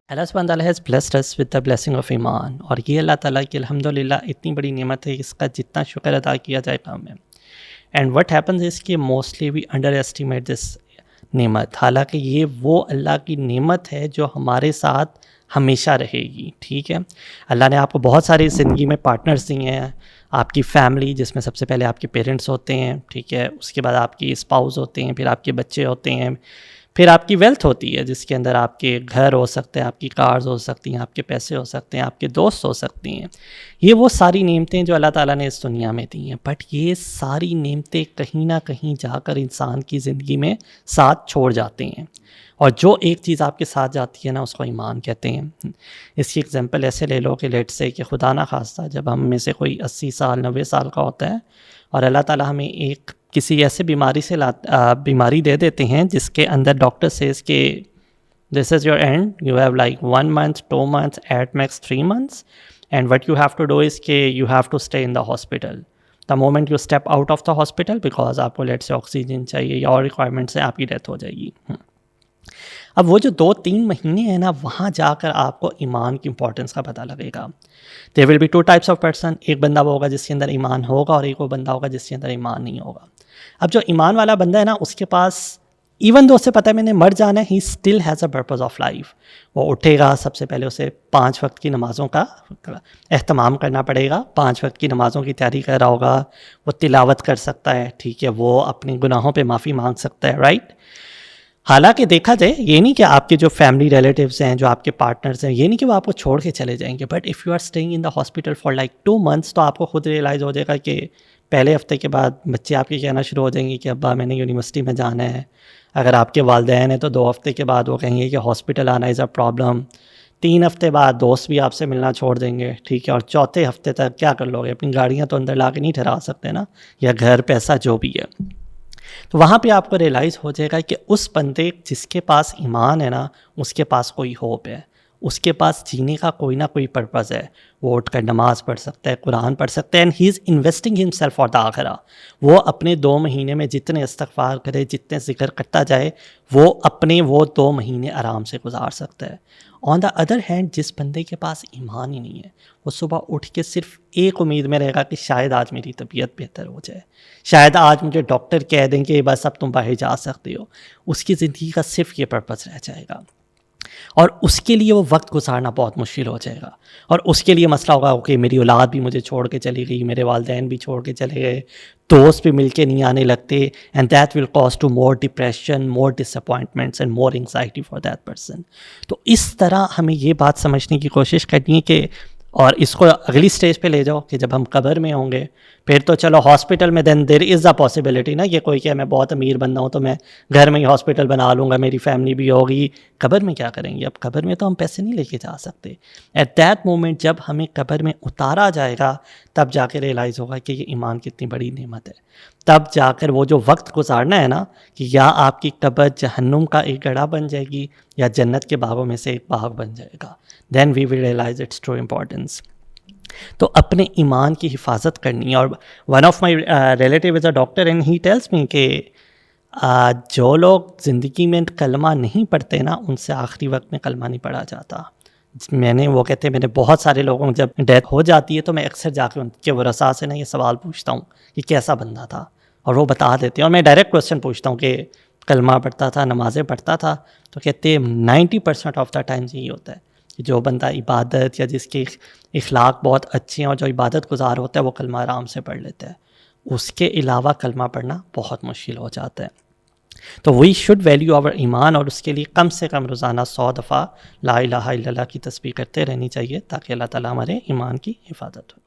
اللہ سبحانہ تعالیٰ has blessed us with the blessing of ایمان، اور یہ اللہ تعالیٰ کی الحمدللہ اتنی بڑی نعمت ہے، اس کا جتنا شکر ادا کیا جائے کم ہے. اینڈ وٹ ہیپنز از کہ موسٹلی وی انڈر ایسٹیمیٹ دس نعمت، حالانکہ یہ وہ اللہ کی نعمت ہے جو ہمارے ساتھ ہمیشہ رہے گی. ٹھیک ہے، اللہ نے آپ کو بہت سارے زندگی میں پارٹنرز دیے ہیں. آپ کی فیملی جس میں سب سے پہلے آپ کے پیرنٹس ہوتے ہیں، ٹھیک ہے، اس کے بعد آپ کی اسپاؤز ہوتے ہیں، پھر آپ کے بچے ہوتے ہیں، پھر آپ کی ویلتھ ہوتی ہے جس کے اندر آپ کے گھر ہو سکتے ہیں، آپ کی کارز ہو سکتی ہیں، آپ کے پیسے ہو سکتے ہیں، آپ کے دوست ہو سکتی ہیں. یہ وہ ساری نعمتیں جو اللہ تعالیٰ نے اس دنیا میں دی ہیں، بٹ یہ ساری نعمتیں کہیں نہ کہیں جا کر انسان کی زندگی میں ساتھ چھوڑ جاتے ہیں. اور جو ایک چیز آپ کے ساتھ جاتی ہے نا، اس کو ایمان کہتے ہیں. اس کی ایگزامپل ایسے لے لو کہ لیٹ سے کہ خدا نہ خواستہ جب ہم میں سے کوئی 80 سال 90 سال کا ہوتا ہے اور اللہ تعالیٰ ہمیں ایک کسی ایسے بیماری دے دیتے ہیں جس کے اندر ڈاکٹر سیز کہ this is your end, you have like 1 month 2 months at max 3 months and what you have to do is کہ you have to stay in the hospital the moment you step out of the hospital, because آپ کو late سے oxygen چاہیے یا اور requirements ہیں، آپ کی ڈیتھ ہو جائے گی. اب وہ جو 2-3 مہینے ہیں نا، وہاں جا کر آپ کو ایمان کی امپورٹنس کا پتہ لگے گا. There will be 2 types of person, ایک بندہ وہ ہوگا جس کے اندر ایمان ہوگا اور ایک وہ بندہ ہوگا جس کے اندر ایمان نہیں ہوگا. اب جو ایمان والا بندہ ہے نا، اس کے پاس ایون دو اسے پتہ ہے میں نے مر جانا ہے، he still has a purpose of life. وہ اٹھے گا، سب سے پہلے اسے 5 وقت کی نمازوں کا اہتمام کرنا پڑے گا، 5 وقت کی نمازوں کی تیاری کر رہا ہوگا، وہ تلاوت کر سکتا ہے، ٹھیک ہے، وہ اپنے گناہوں پہ معافی مانگ سکتا ہے، رائٹ. حالانکہ دیکھا جائے یہ نہیں کہ آپ کے جو فیملی ریلیٹیوز ہیں، جو آپ کے پارٹنرز ہیں، یہ نہیں کہ وہ آپ کو چھوڑ کے چلے جائیں گے، but if you are staying in the hospital for like 2 months تو آپ کو خود ریئلائز ہو جائے گا کہ پہلے ہفتے کے بعد بچے آپ کے کہنا شروع ہو جائیں گے کہ ابا میں نے یونیورسٹی میں جانا ہے. اگر آپ کے والدین ہیں تو 2 ہفتے کے بعد وہ کہیں گے کہ ہاسپٹل آنا از اے پرابلم. 3 ہفتے بعد دوست بھی آپ سے ملنا چھوڑ دیں گے، ٹھیک ہے. اور چوتھے ہفتے تک کیا کر لو گے؟ اپنی گاڑیاں تو اندر لا کے نہیں ٹھہرا سکتے نا، یا گھر، پیسہ جو بھی ہے. تو وہاں پہ آپ کو ریئلائز ہو جائے گا کہ اس بندے جس کے پاس ایمان ہے نا، اس کے پاس کوئی ہوپ ہے، اس کے پاس جینے کا کوئی نہ کوئی پرپز ہے. وہ اٹھ کر نماز پڑھ سکتا ہے، قرآن پڑھ سکتا ہے، and he is investing himself for the آخرہ. وہ اپنے 2 مہینے میں جتنے استغفار کرے، جتنے ذکر کرتا جائے، وہ اپنے وہ 2 مہینے آرام سے گزار سکتا ہے. آن دا ادر ہینڈ جس بندے کے پاس ایمان ہی نہیں ہے، وہ صبح اٹھ کے صرف ایک امید میں رہے گا کہ شاید آج میری طبیعت بہتر ہو جائے، شاید آج مجھے ڈاکٹر کہہ دیں کہ بس اب تم باہر جا سکتے ہو. اس کی زندگی کا صرف یہ پرپس رہ جائے گا، اور اس کے لیے وہ وقت گزارنا بہت مشکل ہو جائے گا. اور اس کے لیے مسئلہ ہوگا کہ میری اولاد بھی مجھے چھوڑ کے چلی گئی، میرے والدین بھی چھوڑ کے چلے گئے، دوست بھی مل کے نہیں آنے لگتے، and that will cause to more depression, more disappointments and more anxiety for that person. تو اس طرح ہمیں یہ بات سمجھنے کی کوشش کرنی ہے کہ، اور اس کو اگلی سٹیج پہ لے جاؤ کہ جب ہم قبر میں ہوں گے، پھر تو چلو ہاسپٹل میں دین دیر از اے پاسبلٹی نا، یہ کوئی کہ میں بہت امیر بندہ ہوں تو میں گھر میں ہی ہاسپٹل بنا لوں گا، میری فیملی بھی ہوگی. قبر میں کیا کریں گے؟ اب قبر میں تو ہم پیسے نہیں لے کے جا سکتے. ایٹ دیٹ مومنٹ جب ہمیں قبر میں اتارا جائے گا، تب جا کے ریئلائز ہوگا کہ یہ ایمان کتنی بڑی نعمت ہے. تب جا کر وہ جو وقت گزارنا ہے نا، کہ یا آپ کی قبر جہنم کا ایک گڑھا بن جائے گی یا جنت کے باغوں میں سے ایک باغ بن جائے گا، then we will realise its true importance. تو اپنے ایمان کی حفاظت کرنی ہے. اور one of my relative is a doctor and he tells me کہ جو لوگ زندگی میں کلمہ نہیں پڑھتے نا، ان سے آخری وقت میں کلمہ نہیں پڑھا جاتا. وہ کہتے ہیں میں نے بہت سارے لوگوں جب ڈیتھ ہو جاتی ہے تو میں اکثر جا کے ان کے ورثاء سے نا یہ سوال پوچھتا ہوں کہ کیسا بندہ تھا، اور وہ بتا دیتے ہیں. اور میں ڈائریکٹ کویشچن پوچھتا ہوں کہ کلمہ پڑھتا تھا، نمازیں پڑھتا تھا؟ تو کہتے ہیں 90% آف دا ٹائمز یہی ہوتا ہے کہ جو بندہ عبادت یا جس کے اخلاق بہت اچھے ہیں اور جو عبادت گزار ہوتا ہے، وہ کلمہ آرام سے پڑھ لیتا ہے. اس کے علاوہ کلمہ پڑھنا بہت مشکل ہو جاتا ہے. تو وی شوڈ ویلیو آور ایمان، اور اس کے لیے کم سے کم روزانہ 100 دفعہ لا الہ الا اللہ کی تسبیح کرتے رہنی چاہیے، تاکہ اللہ تعالیٰ ہمارے ایمان کی حفاظت ہو.